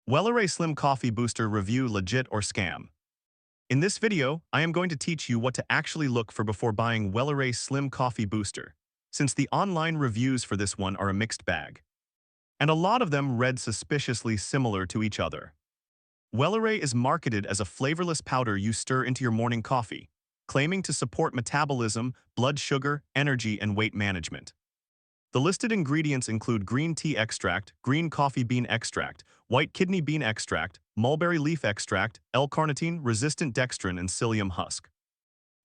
Welleray Slim Coffee Booster Review Legit or Scam? In this video, I am going to teach you what to actually look for before buying Welleray Slim Coffee Booster, since the online reviews for this one are a mixed bag. And a lot of them read suspiciously similar to each other. Welleray is marketed as a flavorless powder you stir into your morning coffee, claiming to support metabolism, blood sugar, energy, and weight management. The listed ingredients include green tea extract, green coffee bean extract, white kidney bean extract, mulberry leaf extract, L-carnitine, resistant dextrin, and psyllium husk.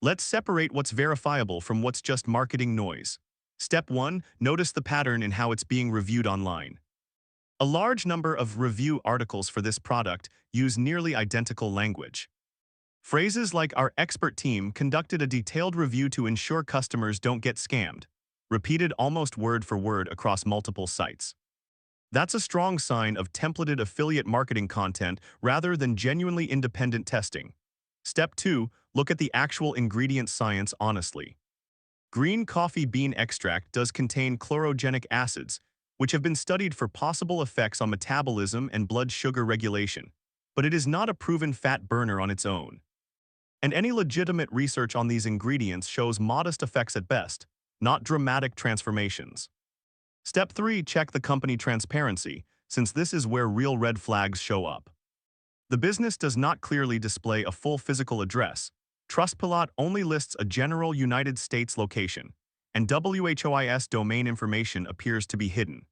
Let's separate what's verifiable from what's just marketing noise. Step 1. Notice the pattern in how it's being reviewed online. A large number of review articles for this product use nearly identical language. Phrases like "our expert team conducted a detailed review to ensure customers don't get scammed," repeated almost word for word across multiple sites. That's a strong sign of templated affiliate marketing content rather than genuinely independent testing. Step 2. Look at the actual ingredient science honestly. Green coffee bean extract does contain chlorogenic acids, which have been studied for possible effects on metabolism and blood sugar regulation, but it is not a proven fat burner on its own. And any legitimate research on these ingredients shows modest effects at best, not dramatic transformations. Step 3. Check the company transparency, since this is where real red flags show up. The business does not clearly display a full physical address. Trustpilot only lists a general United States location, and WHOIS domain information appears to be hidden,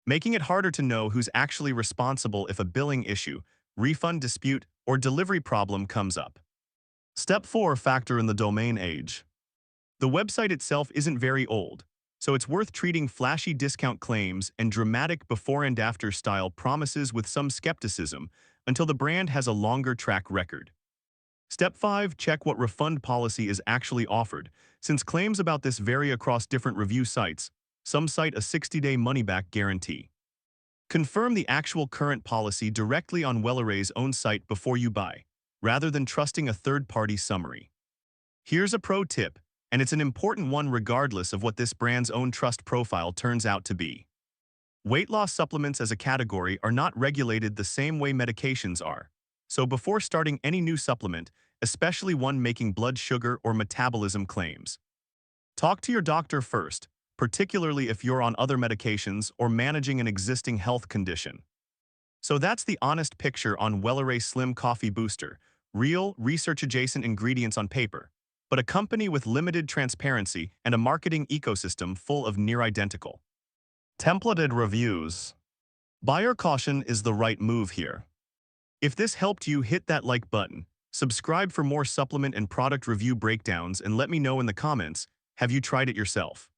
making it harder to know who's actually responsible if a billing issue, refund dispute, or delivery problem comes up. Step 4. Factor in the domain age. The website itself isn't very old, so it's worth treating flashy discount claims and dramatic before and after style promises with some skepticism until the brand has a longer track record. Step 5. Check what refund policy is actually offered, since claims about this vary across different review sites. Some cite a 60-day money-back guarantee. Confirm the actual current policy directly on Welleray's own site before you buy, rather than trusting a third-party summary. Here's a pro tip, and it's an important one regardless of what this brand's own trust profile turns out to be. Weight loss supplements as a category are not regulated the same way medications are, so before starting any new supplement, especially one making blood sugar or metabolism claims, talk to your doctor first, particularly if you're on other medications or managing an existing health condition. So that's the honest picture on Welleray Slim Coffee Booster, real, research-adjacent ingredients on paper, but a company with limited transparency and a marketing ecosystem full of near-identical templated reviews. Buyer caution is the right move here. If this helped you, hit that like button, subscribe for more supplement and product review breakdowns, and let me know in the comments, have you tried it yourself?